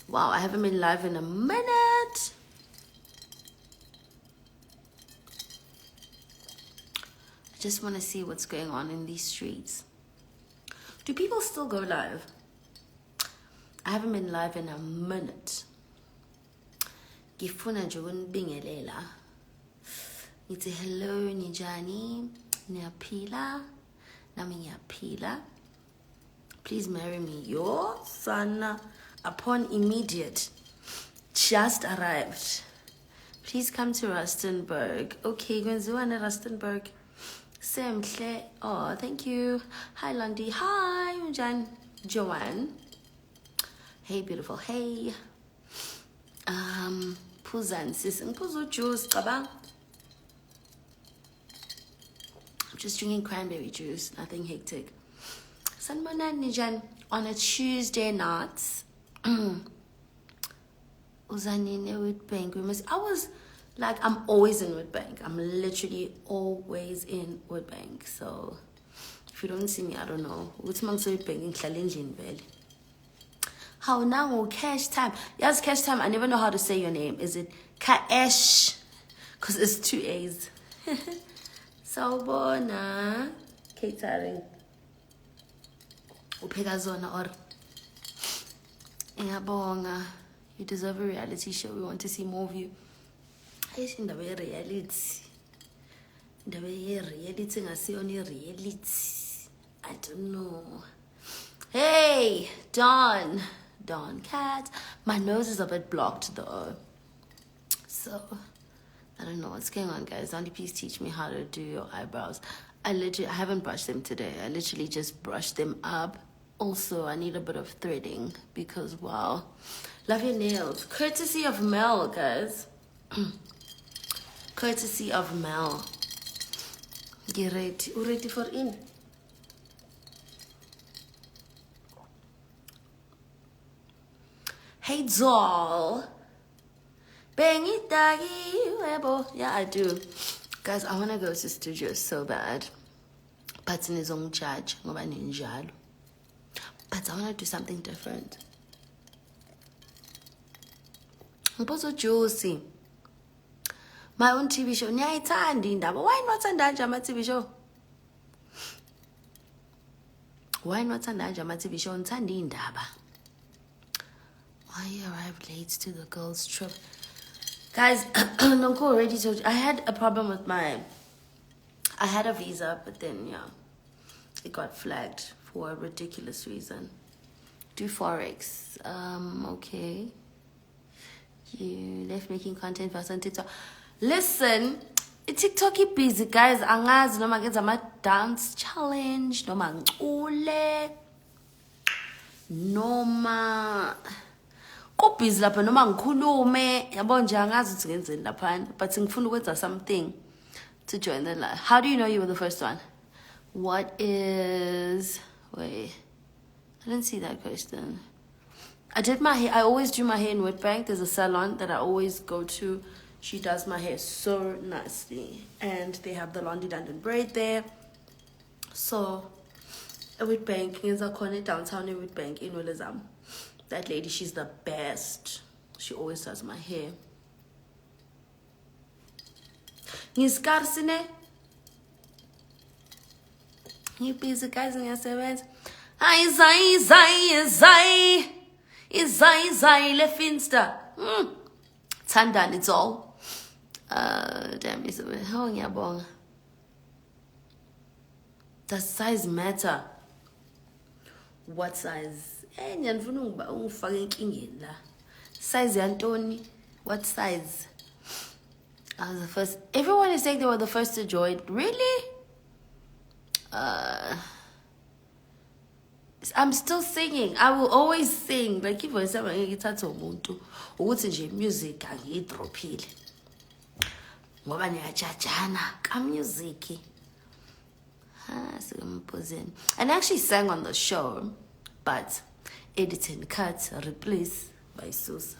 Wow, I haven't been live in a minute. I just want to see what's going on in these streets. Do people still go live? I haven't been live in a minute. Ngifuna nje ukunibingelela. Ngithi hello Nijani, niyaphila? Nami ngiyaphila. Please marry me. Your son upon immediate just arrived. Please come to Rustenburg. Okay, kwenziwane Rustenburg. Semhle. Oh, thank you. Hi Lundi. Hi Unjani. Joanne. Hey beautiful. Hey. Puzan sis. Ngipuzu juice cabang. I'm just drinking cranberry juice. Nothing hectic. Sanbonani Nijan on a Tuesday night. Uzanine Witbank. I was like, I'm always in Witbank. I'm literally always in Witbank. So if you don't see me, I don't know. What's my Witbank in challenging valley? How now cash time? Yes, cash time. I never know how to say your name. Is it Kaesh? Because it's 2 A's. Sawubona catering. Upheka zona or ngiyabonga. You deserve a reality show. We want to see more of you. Indaba ye-reality. Indaba ye-reality ngasiyona reality. I don't know. Hey, Dawn Cat. My nose is a bit blocked though. So I don't know what's going on, guys. Auntie, please teach me how to do your eyebrows. I haven't brushed them today. I literally just brushed them up. Also, I need a bit of threading because, wow. Love your nails. Courtesy of Mel, guys. Courtesy of Mel. Get ready. Ready for in. Hey, doll. Yeah, I do. Guys, I want to go to studio so bad. But in his own charge. But I want to do something different. I'm so juicy. My own TV show. Why not send my TV show? Why not send my TV show? Why you arrived late to the girls' trip? Guys, Nonko already told you. I had a problem with I had a visa, but then, yeah, it got flagged for a ridiculous reason. Do Forex. Okay. You left making content for us on TikTok. Listen, TikTok is busy, guys. Angazi noma ngenza ama dance challenge, noma ngicule, noma kubhizi lapha noma ngikhulume yabo nje angazi ukuthi ngenzeni lapha but ngifuna ukwenza something to join the live. How do you know you were the first one? What is wait, I didn't see that question. I did my hair. I always do my hair in Witbank. There's a salon that I always go to. She does my hair so nicely, and they have the Londi London braid there. So Witbank is a corner downtown in Witbank in Willazam. That lady, she's the best. She always does my hair. Ngiskarsine. Ngibhizi guys ngiyasebenza. Ay zai le finsta. Tandani, it's all. Damn, it's how ngiyabonga. Does size matter? What size? Size yantoni? What size? I was the first. Everyone is saying they were the first to join. Really? I'm still singing. I will always sing. Like if I say ngithatha umuntu ukuthi nje music angiyidrophile. Ngoba niyajajana ka music. And I actually sang on the show, but edit and cut, replace by Susa.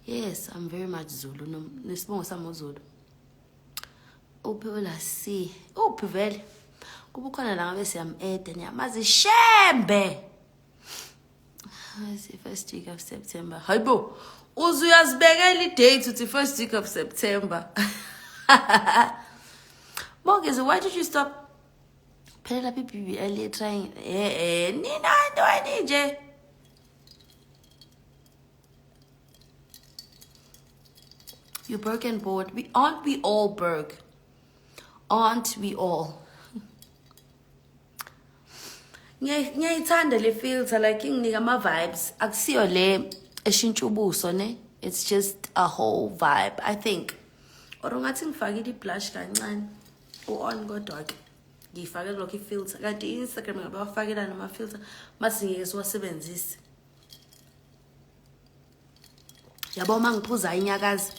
Yes, I'm very much Zulu. Nesibongo sami Zulu. Uphe la see. Uphe vele. Kubukhona la ngabe siyam ede niyamazi shembe. It's the first week of September. Hayibo, uzuyazibekela i-date uthi first week of September. Mongezi, why did you stop? Phelela people earlier trying. Nina ndo anije. You broke and bored. Aren't we all broke? Aren't we all? Ngiyayithanda le filter like inginika ama vibes. Akusiyo le eshintsha ubuso ne. It's just a whole vibe, I think. Or ungathi ngifakile i-blush kancane. U-on kodwa ke. Ngifake lokho i-filter. Kanti i-Instagram ngabe bafakela nama filter mase ngeke siwasebenzise. Yabo mangiphuza inyakazi.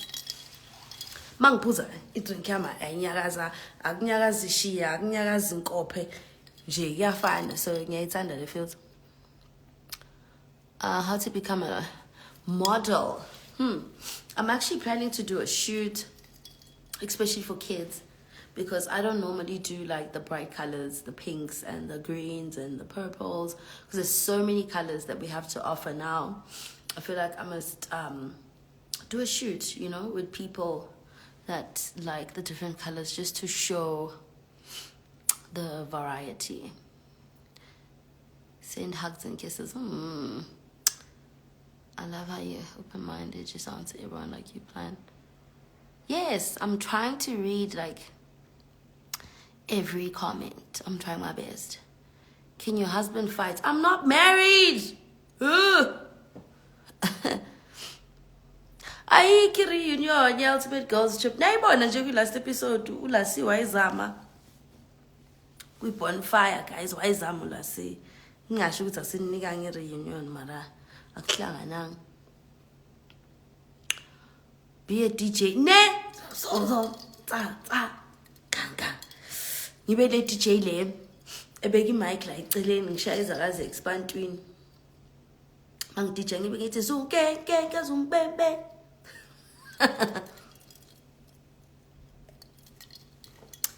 Mangiphuza i-drink yami ayinyakaza, akunyakazi ishiya, akunyakazi inkophe. Nje kuyafana, so ngiyayithanda le filter. How to become a model. I'm actually planning to do a shoot, especially for kids, because I don't normally do like the bright colors, the pinks and the greens and the purples, because there's so many colors that we have to offer now. I feel like I must do a shoot, you know, with people that like the different colors, just to show the variety. Send hugs and kisses. I love how you're open-minded, just answer everyone like you plan. Yes, I'm trying to read like every comment. I'm trying my best. Can your husband fight? I'm not married. Ayikho reunion ye-Ultimate Girls Trip. Nayibona nje kwi-last episode uLasi wayezama kwi-bonfire, guys, wayezama uLasi. Ngingasho ukuthi asininika nge-reunion mara akuhlangananga. Be a DJ. Ne! So, kanga. Ngibe le DJ le. Ebeka i-mic la eceleni ngishaya izakazi expantwini. Mang DJ ngibe ngithi zuke ke zumbebe.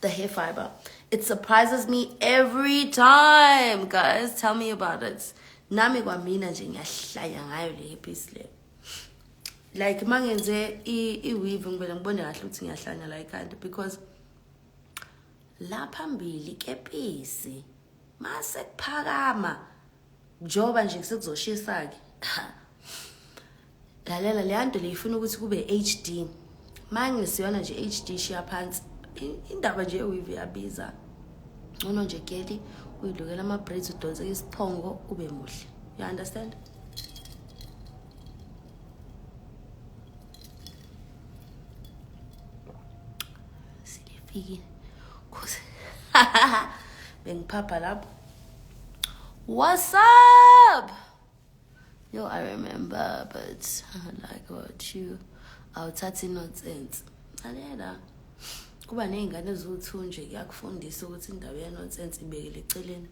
The hair fiber. It surprises me every time, guys. Tell me about it. Nami kwamina nje ngiyahlaya ngayo le piece le. Like mangenze i-weave ngibele ngibone kahle ukuthi ngiyahlanya la ikhanda, because la phambili kepisi mase kuphakama njoba nje sekuzoshisa ke. Lalela le nto le ifuna ukuthi kube HD. Mangisiyona nje HD shiya phansi. Indaba nje weave yabiza. Ngono nje geli uyidlukela ama braids udonse isiphongo ube muhle. You understand? Silifiki. Cause bengipapa lapho. What's up? Yo, I remember, but like about you, awuthathi nonsense. Lalela. Kuba nezingane eziwu2 nje kuyakufundisa ukuthi indaba ye nonsense ibekele eceleni.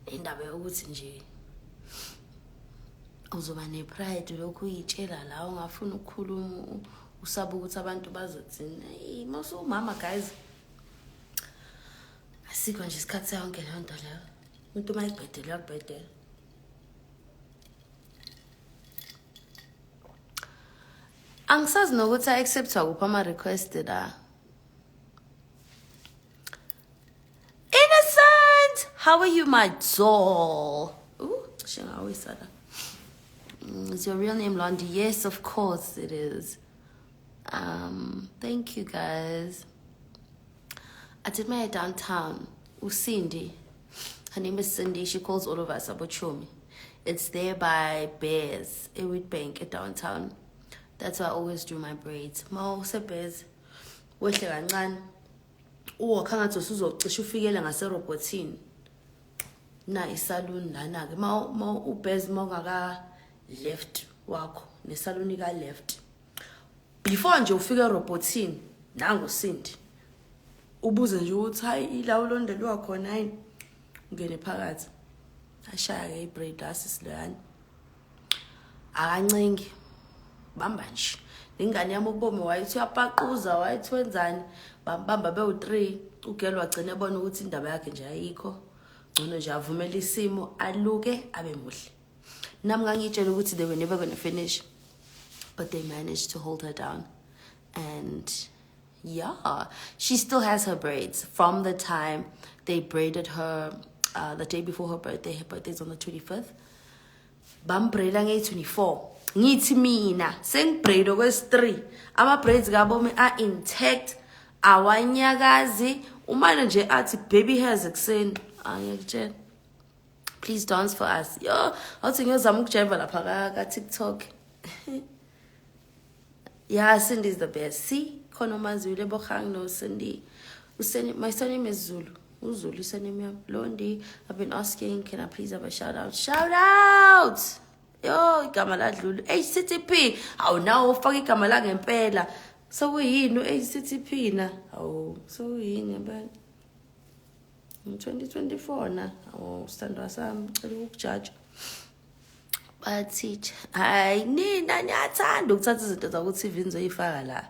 Indaba yokuthi nje uzoba nepride lokhu uyitshela la ungafuna ukukhuluma usaba ukuthi abantu bazothina. Hey, mase umama, guys. Asikho nje isikhathi yonke le nto leyo. Umuntu mayibhedela yakubhedela. Angisazi nokuthi acceptwa kuphi ama requested Innocent, how are you, my doll? Ooh, I always said that. Is your real name Londi? Yes, of course it is. Thank you, guys. I did my hair downtown. Cindy. Her name is Cindy. She calls all of us Abochomi. It's there by Bears, a wheat bank at downtown. That's why I always do my braids. Ma useBears. Wehle kancane. Uwakha ngathi usuzocisha ufikele ngaserobotini. Na isalon lana ke ma uBears mongaka left wakho nesalon ka left. Before nje ufike erobotini nangu Cindy. Ubuze nje ukuthi hayi ila ulondelwa khona yini. Ungene phakathi. Ashaya ke ibraid asisilayani. Akancengi. Bamba nje. Ingane yami ubome wayithi uyapaquza wayithi wenzani. Bambamba bewu3 ugelo wagcina ebona ukuthi indaba yakhe nje ayikho. Ngcono nje avumela isimo aluke abe muhle. They were never going to finish. But they managed to hold her down. And yeah, she still has her braids from the time they braided her the day before her birthday. Her birthday's on the 25th. Bambraida nge-24. Ngithi mina sengibraid kwesi 3. Ama braids kabomi are intact. Awanyakazi. Umane nje athi baby hairs ekuseni. Ngiyakutshela. Please dance for us. Yo, awuthi ngiyozama ukujeva lapha ka TikTok. Yeah, Cindy's the best. See? Kono mazule bokhang no Cindy. My surname is Zulu. Uzulu surname Londi. I've been asking, can I please have a shout out? Shout out! Yo, igama la Dlulu. HCTP. Aw now ufake igama la ngempela. So uyini HCTP na? Aw, so uyini ngempela. 2024 na. Aw, standwa sami cela ukujudge. Bathi hayi nina niyathanda ukuthatha izinto zaku TV nizoyifaka la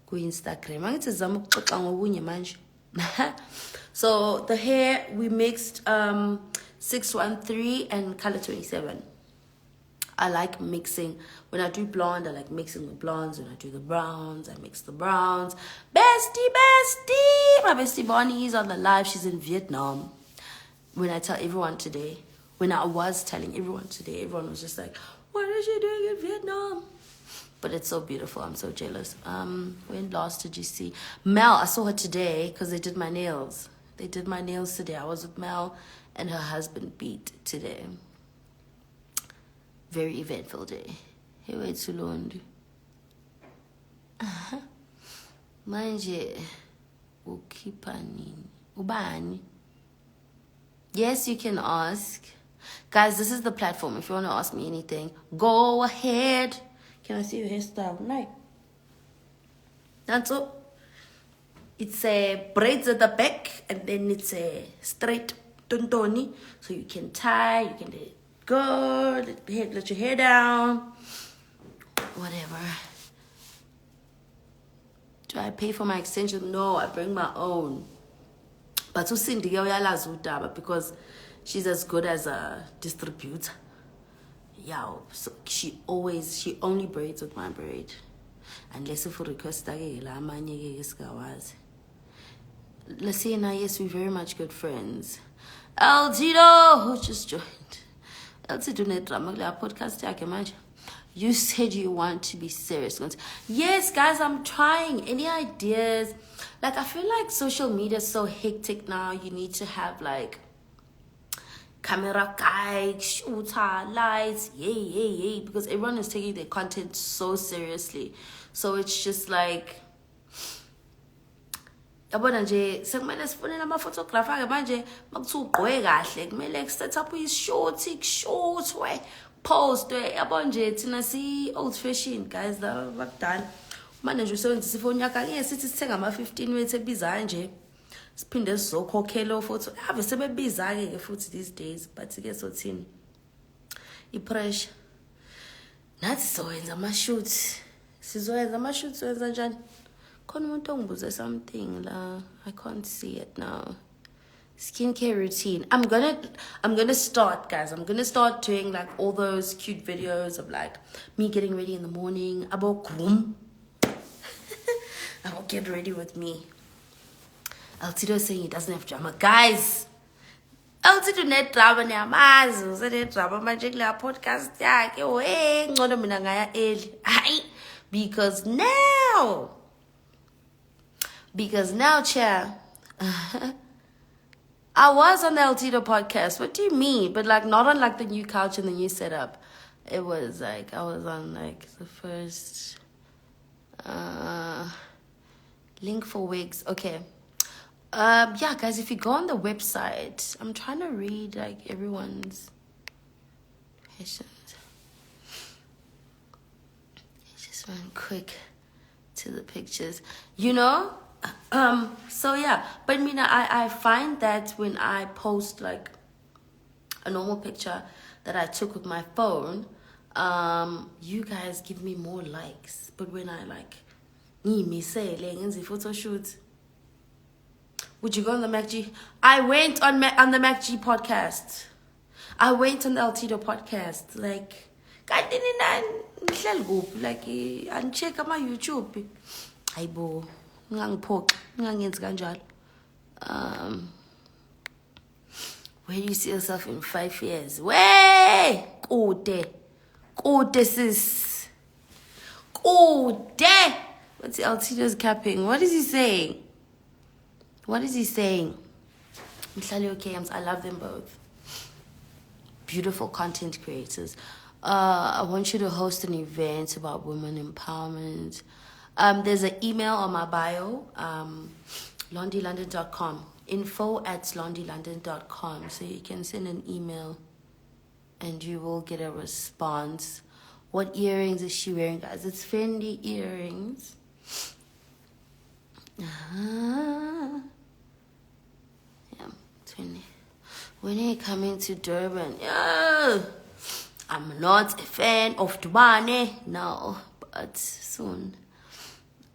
ku Instagram. Angithi zama ukuxoxa ngobunye manje. So the hair we mixed 613 and color 27. I like mixing. When I do blonde, I like mixing the blondes. When I do the browns, I mix the browns. Bestie. My bestie Bonnie is on the live. She's in Vietnam. When I tell everyone today, when I was telling everyone today, everyone was just like, what is she doing in Vietnam? But it's so beautiful. I'm so jealous. When last did you see Mel? I saw her today because they did my nails. They did my nails today. I was with Mel and her husband Beat today. Very eventful day. Hey, wait too long. Manje ukipani ubani. Yes, you can ask. Guys, this is the platform. If you want to ask me anything, go ahead. Can I see your hairstyle? No. That's all. It's a braids at the back, and then it's a straight tontoni. So you can tie, you can go, let your hair down, whatever. Do I pay for my extension? No, I bring my own. But to Cindy, because she's as good as a distributor. Yeah, so she only braids with my braid. Unless if you request Lasina, yes, we're very much good friends. Altito, who just joined. Altito drama podcast yake. You said you want to be serious. Yes, guys, I'm trying. Any ideas? Like, I feel like social media is so hectic now. You need to have like camera guy, shooter, lights, yay, because everyone is taking their content so seriously. So it's just like, yabona nje sekumele sifonele ama-photographer ke manje makuthiwa ugqoke kahle kumele set up kushootwe postwe yabona nje thina si-old fashioned guys laba bakudala manje nje usebenzisa ifoni yakho angeke sithi sithenga ama-15 wethu ebizayo nje siphinde sizokhokhela ofotho ave sebebiza-ke futhi these days but-ke sothini i-pressure nathi sizowenza ama-shoot wenza njani something la. I can't see it now. Skincare routine. I'm gonna start, guys. I'm gonna start doing like all those cute videos of like me getting ready in the morning. About groom. I will get ready with me. Altito saying he doesn't have drama. Guys, Altito net drama niyamazi. Net drama manje kula podcast yakhe. Ngcono mina ngaya early. Because now, chair, I was on the Altito podcast. What do you mean? But like not on like the new couch and the new setup. It was like I was on like the first link for wigs. Okay. Yeah, guys, if you go on the website, I'm trying to read like everyone's questions. Just run quick to the pictures. So yeah, but Mina, I find that when I post like a normal picture that I took with my phone, you guys give me more likes. But when I like photo shoot, would you go on the MacG? I went on the MacG podcast. I went on the Altido podcast. Like, like, and check my YouTube. Ayibo, ngangiphoxa, ngangenzi kanjalo. Where do you see yourself in 5 years? Way! Kude sis. Kude! What's the Altido's capping? What is he saying? What is he saying? Mhlali OKMs, I love them both. Beautiful content creators. I want you to host an event about women empowerment. There's an email on my bio, londilondon.com. info@londilondon.com. So you can send an email and you will get a response. What earrings is she wearing, guys? It's Fendi earrings. Yeah, 20. When are you coming to Durban? Yeah. I'm not a fan of Dubane, no, but soon.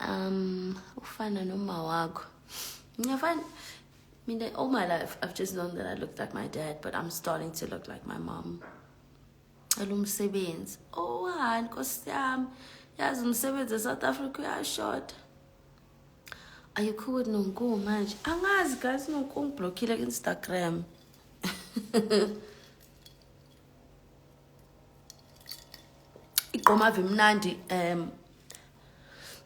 Ufana noma wakho. All my life, I've just known that I looked like my dad, but I'm starting to look like my mom. Alumsebenzi. Oh, Nkosi yami. Yazi umsebenzi eSouth Africa uyashort. Are you cool with Nonku manje? Angazi guys, Nonku ngiblockile ku-Instagram. Iqoma vimnandi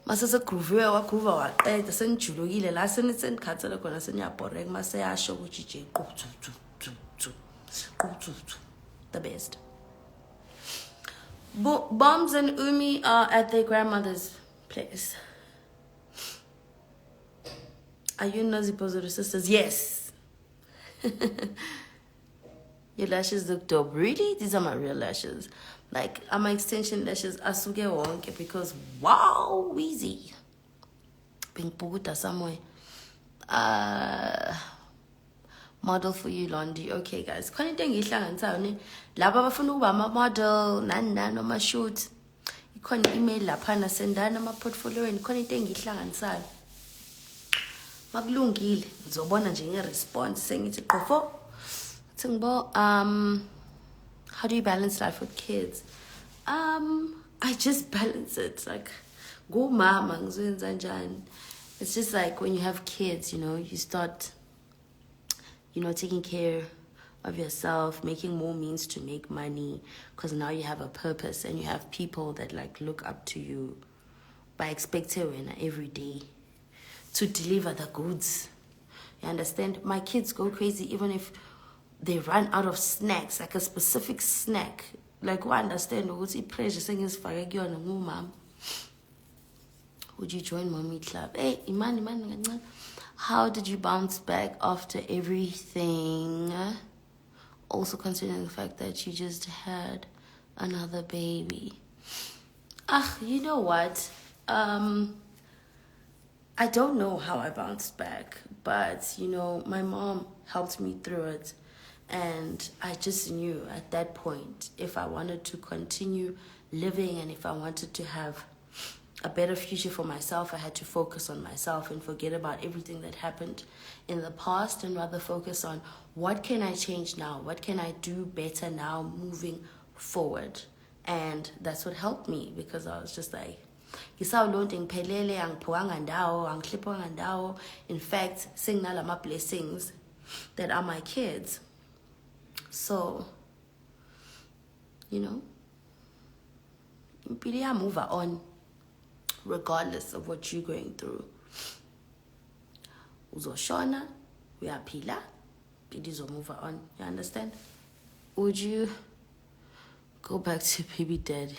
mase segroove wagroove waqeda senijulukile la senikhathele khona seniyabhoreka mase yasho ukuthi nje the best. Bombs and Umi are at their grandmother's place. Are you nosy positive sisters? Yes. Your lashes look dope. Really? These are my real lashes. Like, I'm my extension lashes asuke wonke because wow, easy. Being puguta somewhere. Model for you, Londi. Okay, guys. Khona into engihlanganisayo ne. Laba abafuna ukuba ama model, nani noma shoot. Ikhona email laphana sendana ama portfolio and khona into engihlanganisayo. Makulungile, ngizobona nje nge-response sengithi qofo. How do you balance life with kids? I just balance it. Like, go mama, ngizoyenza njani. It's just like when you have kids, you start, taking care of yourself, making more means to make money, because now you have a purpose and you have people that like look up to you by expecting every day to deliver the goods. You understand? My kids go crazy even if they run out of snacks, like a specific snack. Like, I understand what's the pressure saying is for you and mom. Would you join Mommy Club? Hey, Iman. How did you bounce back after everything? Also considering the fact that you just had another baby. You know what? I don't know how I bounced back, but my mom helped me through it. And I just knew at that point, if I wanted to continue living and if I wanted to have a better future for myself, I had to focus on myself and forget about everything that happened in the past and rather focus on what can I change now? What can I do better now moving forward? And that's what helped me, because I was just like, in fact, signal my blessings that are my kids. So, move on, regardless of what you're going through. Uzoshona, we are pila, Pidizo move on. You understand? Would you go back to baby daddy?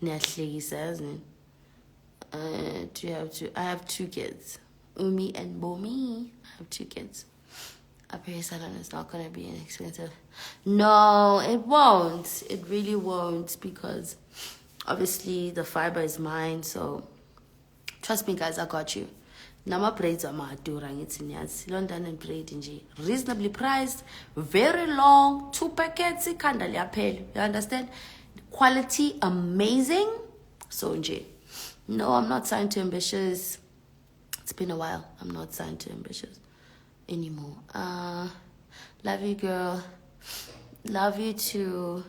Netflix says, do you have to? I have 2 kids, Umi and Bomi. I have 2 kids. A peri salon is not going to be inexpensive. No, it won't. It really won't, because obviously the fiber is mine. So trust me, guys, I got you. Nama braids are madura. It's in London and braid nje. Reasonably priced, very long, 2 packets. You understand? Quality amazing. So nje. No, I'm not signed to Ambitious. It's been a while. I'm not signed to Ambitious anymore. Love you, girl. Love you too.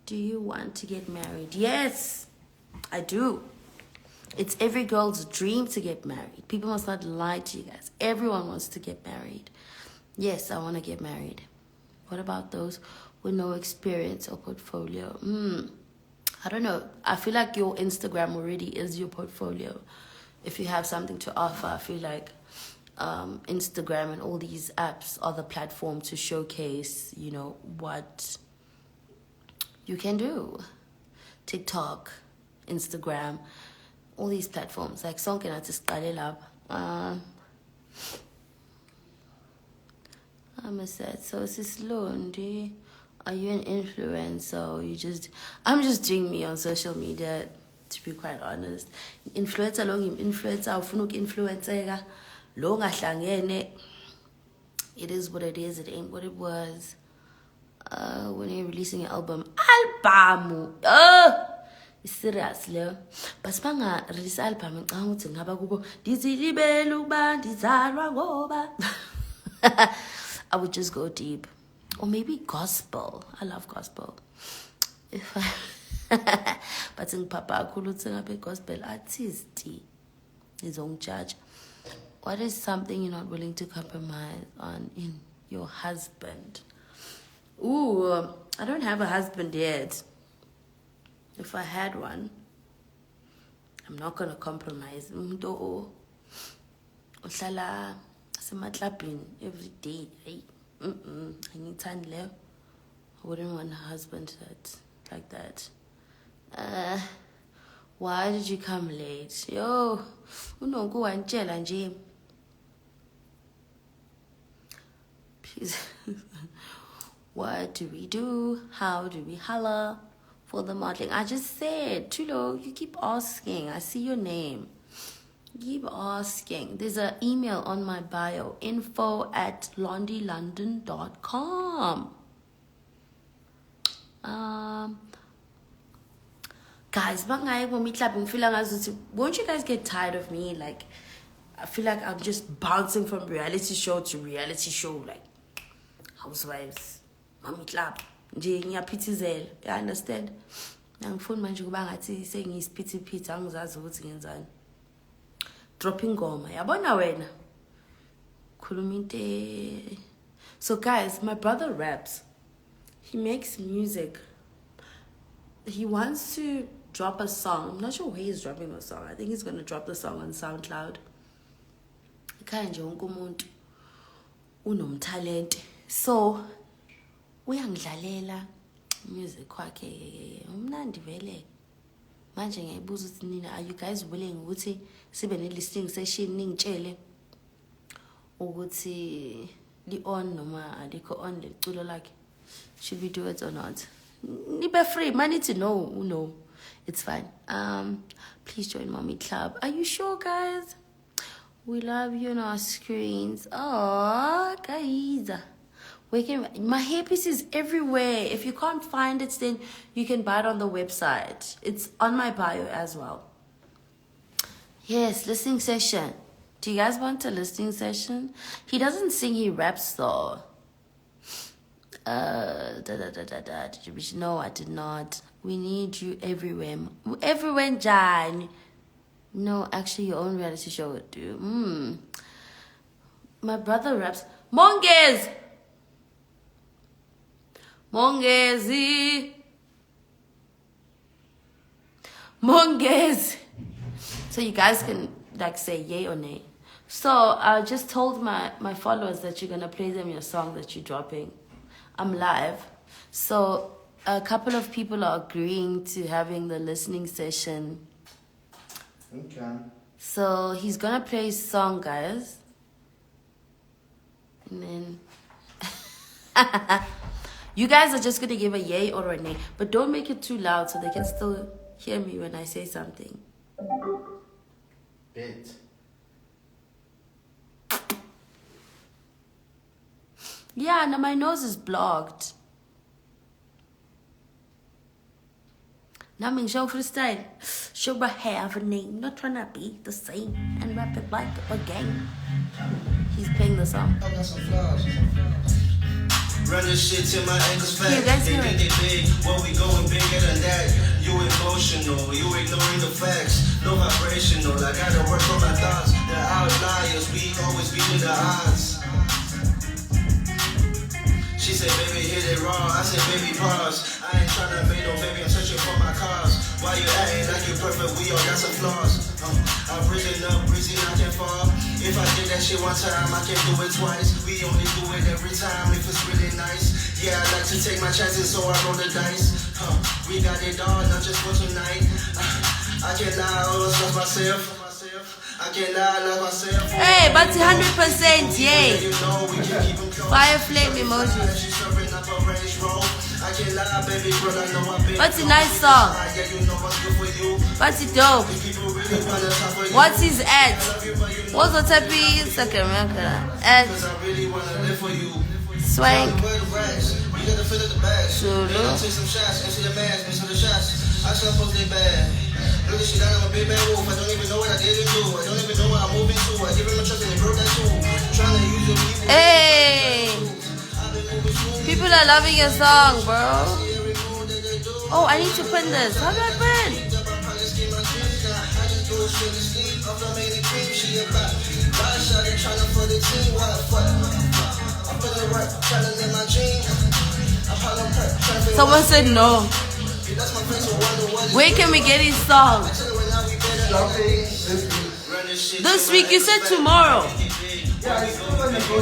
Do you want to get married? Yes, I do. It's every girl's dream to get married. People must not lie to you guys. Everyone wants to get married. Yes, I want to get married. What about those with no experience or portfolio? I don't know. I feel like your Instagram already is your portfolio. If you have something to offer, I feel like Instagram and all these apps are the platform to showcase, what you can do. TikTok, Instagram, all these platforms. Like sonke nathi siqale lapha. I'm sad. So sis Londi, are you an influencer or I'm just doing me on social media, to be quite honest. Influencer lo ngim-influencer ufuna uku-influenceka lo ngahlangene. It is what it is, it ain't what it was. When you're releasing an album, it's serious leyo. But banga release album ngicanga ukuthi ngaba kubo dizilibele ukuba ndizalwa ngoba. I would just go deep. Or maybe gospel. I love gospel. If I but in Papa Kulu gospel artist is on judge. What is something you're not willing to compromise on in your husband? Ooh, I don't have a husband yet. If I had one, I'm not gonna compromise. Ohlala sematlapin every day. I need time left. I wouldn't want a husband that's like that. Why did you come late? Yo, unongo wantshela nje. Please. What do we do? How do we holla for the modeling? I just said, Tulo, you keep asking. I see your name. Keep asking. There's an email on my bio, info@londielondon.com. Guys, won't you guys get tired of me? Like, I feel like I'm just bouncing from reality show to reality show, like Housewives, Mami Club, nje ngiyaphithizela. You understand? Angifuni manje kuba ngathi sengiyisiphithiphithi angizazi ukuthi ngenzani. Dropping goma. Yabona wena. Khuluminte. So guys, my brother raps. He makes music. He wants to drop a song. I'm not sure where he's dropping the song. I think he's going to drop the song on SoundCloud. Ekhaya nje wonke umuntu unomtalent. So uyangidlalela music wakhe. Umnandi vele. Manje ngiyayibuza ukuthi nina, are you guys willing ukuthi sibe ne-listening session ningitshele ukuthi li-on noma alikho on leculo lakhe? Should we do it or not? Nibe free. I need to know. It's fine. Please join Mommy Club. Are you sure, guys? We love you on our screens. Oh, guys. My hairpiece is everywhere. If you can't find it, then you can buy it on the website. It's on my bio as well. Yes, listening session. Do you guys want a listening session? He doesn't sing, he raps though. No, I did not. We need you everywhere. Everywhere, John. No, actually, your own reality show would do. My brother raps. Mongez! Mongezi! Mongez! So you guys can say yay or nay. So I just told my followers that you're going to play them your song that you're dropping. I'm live. So a couple of people are agreeing to having the listening session. Okay. So he's going to play his song, guys. And then you guys are just going to give a yay or a nay. But don't make it too loud so they can still hear me when I say something. Bet. Yeah, now my nose is blocked. Now I'm show freestyle. Should I have a name? Not trying to be the same and rap it like a game. He's playing the song. I got some flaws. Run this shit till my ankles fat. You guys They hear think it? they big, well we going bigger than that. You emotional, you ignoring the facts. No vibrational, I gotta work on my thoughts. The outliers, we always beating the odds. She said, baby, hit it raw. I said, baby, pause. I ain't tryna make no baby, I'm searching for my cause. Why you acting like you're perfect? We all got some flaws. I'm breathing up, breezy, I can fall. If I did that shit one time, I can do it twice. We only do it every time if it's really nice. Yeah, I like to take my chances, so I roll the dice. We got it all, not just for tonight. I can't lie, I always love myself. I can't lie, I love myself. Hey, but 100%, yay. You know we can keep 'em close. Fire flame emojis. She's serving up a range roll. I can't lie, baby, girl, I know I've been. What's a nice song? Yeah, you know what's good for you. What's it dope? People really wanna talk for you. What's his ad? Love you, but you know What's what's happening? Second ad. cause I really wanna live for you. Swank. You gotta fill up the bags. Zulu. They gonna take some shots, empty the mask, miss the shots. I suppose they bad. Look at shit, I'm a big bad wolf. I don't even know what I didn't do. I don't even know what I'm moving to. I give him a trust and they broke that too. Trying to use your people. Hey. I've been moving smooth. People are loving your song, bro. Every move that they do. Oh, I need to pin this. How do I pin? Up, I'm probably skin my dreams now. I just do it straight to sleep. I'm the main cream. She about ride shot and trying to for the team. What the fuck? I'm feeling right, trying to live my dream. I'm probably trying to Someone said no. that's my friend, so wonder what Where can we get his song? Shopping This week, you said tomorrow. Yeah, it's still on the go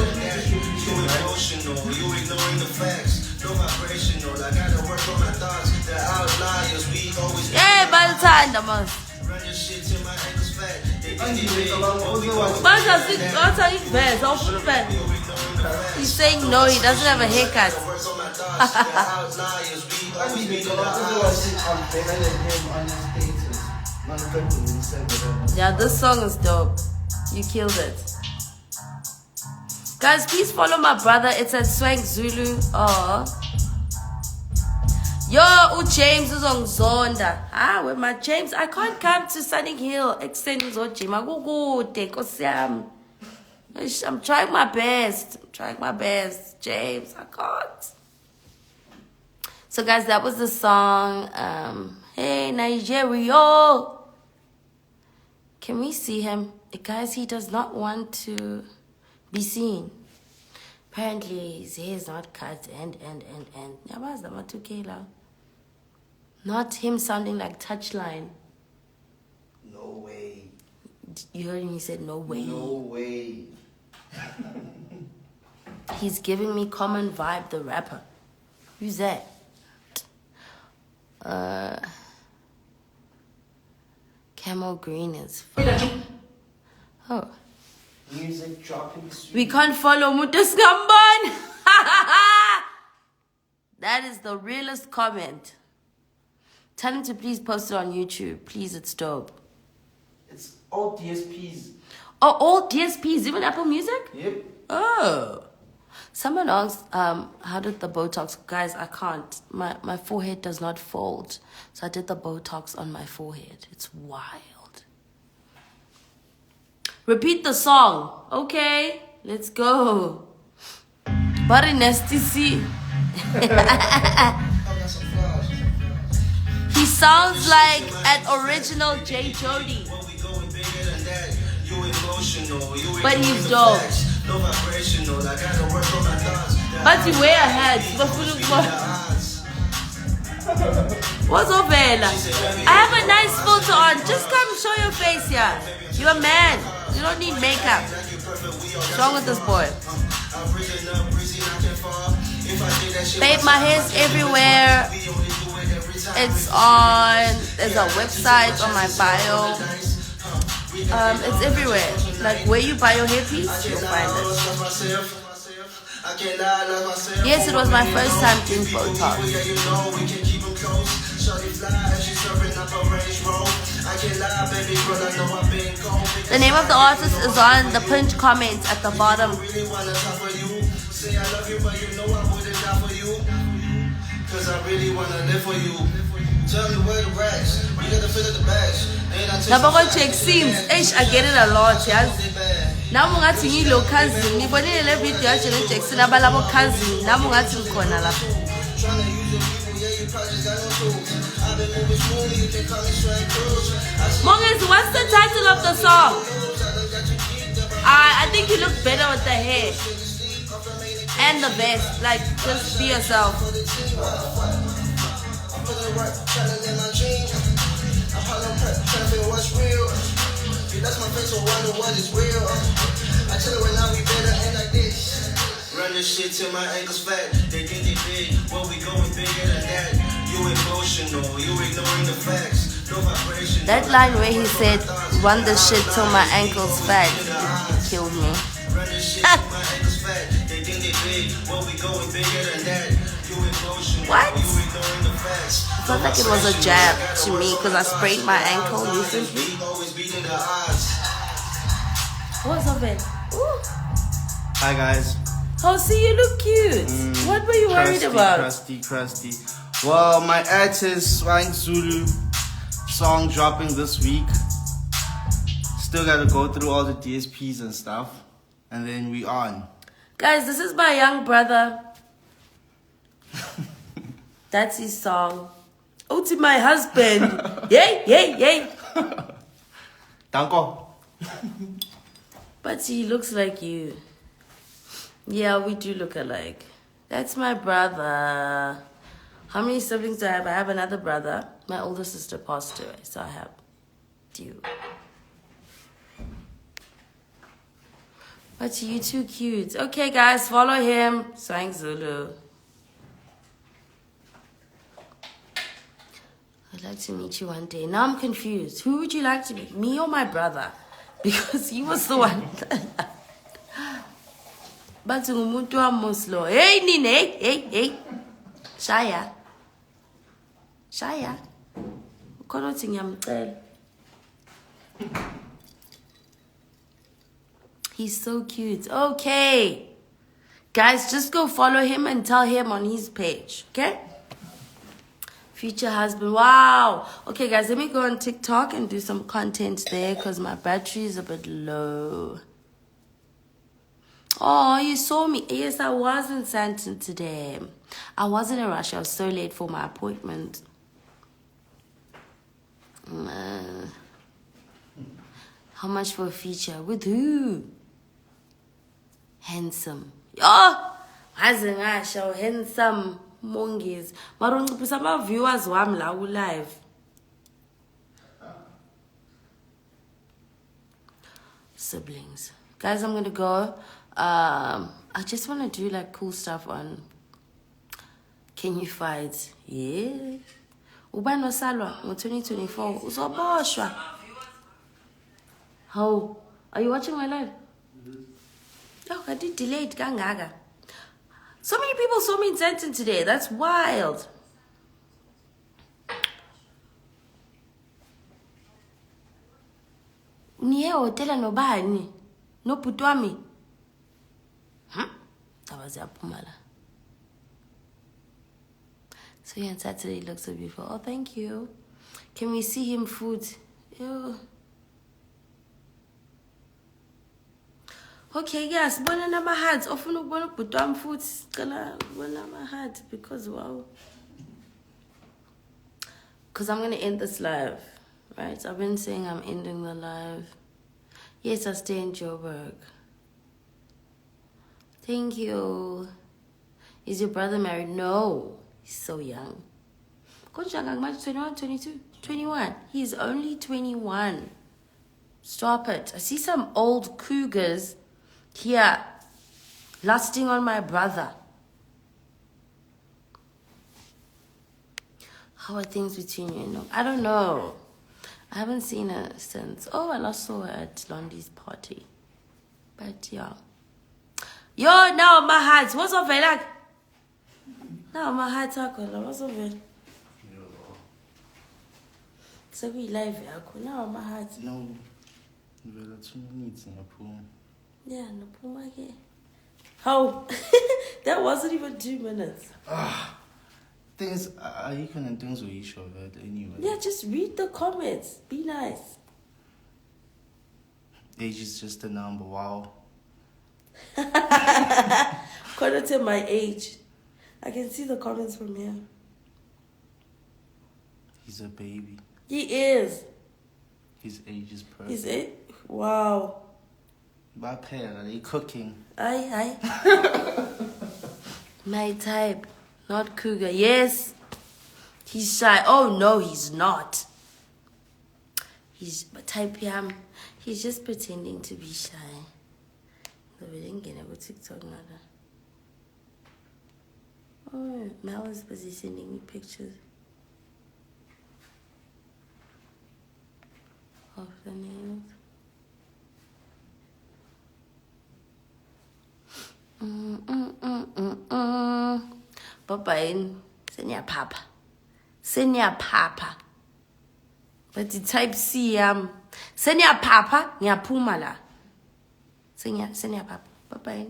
emotional, you ignoring the facts. No vibrational, I gotta work on my thoughts. The outliers, we always Hey, Baltanda, man. run this shit till my ankles fat. They think they big, but we going Baltanda, he's saying no, he doesn't have a haircut. work on my thoughts. The outliers, we always beat the odds. Yeah, this song is dope. You killed it. Guys, please follow my brother. It's at Swank Zulu. Oh. Yo, James is on Zonda. Ah, with my James, I can't come to Sunny Hill. Extending Jim. I'm trying my best. James, I can't. So guys, that was the song. Hey, Nigeria. Can we see him? Guys, he does not want to be seen. Apparently, his hair is not cut and. Not him sounding like Touchline. No way. You heard him, he said, no way. No way. He's giving me Common Vibe, the rapper. Who's that? Camel Green is fun. Oh. Music dropping sweet. We can't follow Mutas Gamban. That is the realest comment. Tell him to please post it on YouTube. Please, it's dope. It's all DSPs. Oh, all DSPs, even Apple Music? Yep. Oh. Someone asked, how did the Botox? Guys, I can't. My forehead does not fold. So I did the Botox on my forehead. It's wild. Repeat the song. Okay, let's go. Bari nasty see. He sounds like an original J. Jody. But he's dope. But you wear a hat. What's up, Bella? I have a nice filter on. Just come show your face here. You're a man. You don't need makeup. What's wrong with this boy? Babe, my hair's everywhere. It's on. There's a website on my bio. It's everywhere. Like where you buy your hairpiece, you'll find it. Yes, it was my first time doing Botox. The name of the artist is on the pinned comment at the bottom. Cause I really wanna live for you. Tell me where the racks. You got to fill up the bags. Then I take Now, some but shots, check take seems. the bag. I get it a lot, yes. They bad. Now I'm going to see your cousin. You put in a video actually Jackson about our cousin. Now I'm going to see corner. Tryna use your people, yeah, you probably just got no tools. I've been moving smooth, you can call me Shrek Cruz. Monges, what's the title of the song? I think you look better with the hair and the vest. Like, just be yourself. I'm putting work, tryna live my dream. I'm probably prep, tryna feel what's real. Yeah, that's my face, so wonder what is real. I tell you right now, we better end like this. Run this shit till my ankles fat. They think they big, well we going bigger than that. You emotional, you ignoring the facts. No vibration. That line where he said, run the shit till my ankles fat, killed me. Run this shit till my ankles fat. They think they big, well we going bigger than that. You emotional, What? you ignoring the facts. I felt like it was a jab to me because I sprained my ankle recently. Always beating the odds. What's up, man? Ooh. Hi guys. Oh, see, you look cute. What were you worried about? Crusty. Well, my artist Swang Zulu song dropping this week. Still gotta go through all the DSPs and stuff, and then we on. Guys, this is my young brother. That's his song. Oh, to my husband. Yay. Danko. But he looks like you. Yeah, we do look alike. That's my brother. How many siblings do I have? I have another brother. My older sister passed away, so I have you. But you too cute. Okay, guys, follow him. Swang Zulu. I'd like to meet you one day. Now I'm confused. Who would you like to meet? Me or my brother? Because he was the one. But ngumuntu wamuslo. Hey Nine, hey. Shaya. Ukhona uthi ngiyamcela. He's so cute. Okay. Guys, just go follow him and tell him on his page, okay? Future husband. Wow. Okay, guys, let me go on TikTok and do some content there because my battery is a bit low. Oh, you saw me. Yes, I was in Sandton today. I was in a rush. I was so late for my appointment. How much for a feature? With who? Handsome. Oh, show handsome. Mongies. Marungiphisa ama viewers wami la live. Siblings. Guys, I'm gonna go. I just want to do like cool stuff on Can You Fight? Yeah. Ubani osalwa ngo 2024 uzoboshwa. How? Are you watching my live? Oh, I did delayed kangaka. So many people saw me in Sandton today. That's wild. Niye hotela nobani? No putwami. So yeah, on Saturday he looks so beautiful. Oh, thank you. Can we see him food? Ew. Okay, yes, bona my hat. Often bona putwam food. Kala bona my hat because wow. Because I'm gonna end this live, right? I've been saying I'm ending the live. Yes, I stay in Joburg. Thank you. Is your brother married? No. He's so young. 21, 22, 21. He's only 21. Stop it. I see some old cougars here lusting on my brother. How are things between you and no? I don't know. I haven't seen her since. Oh, I last saw her at Londy's party. But yeah. Yo, now my heart. What's up, like? Now my heart. What's up, man? So we live. Now my heart. No. Vela 2 minutes in a pool. Yeah, no puma. How? That wasn't even 2 minutes. Things, you can things we show it anyway. Yeah, just read the comments. Be nice. Age is just a number. Wow. According to my age. I can see the comments from here. He's a baby. He is. His age is perfect. He's it. Wow. Are they cooking? Aye. My type, not cougar. Yes. He's shy. Oh no, he's not. He's type yam. He's just pretending to be shy. So we didn't get a TikTok nada. Oh, Mel is busy sending me pictures of the nails. Bye-bye. Senior Papa. But the type C Senior Papa ngiyaphuma la. Senior Papa. Bye-bye.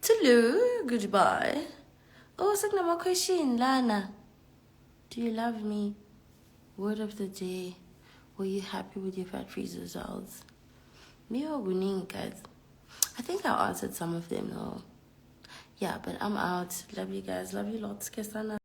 Tulu, goodbye. Oh, saknama question, Lana. Do you love me? Word of the day. Were you happy with your Fat Freeze results? Me or Guning, guys? I think I answered some of them though. Yeah, but I'm out. Love you guys. Love you lots. Kesana.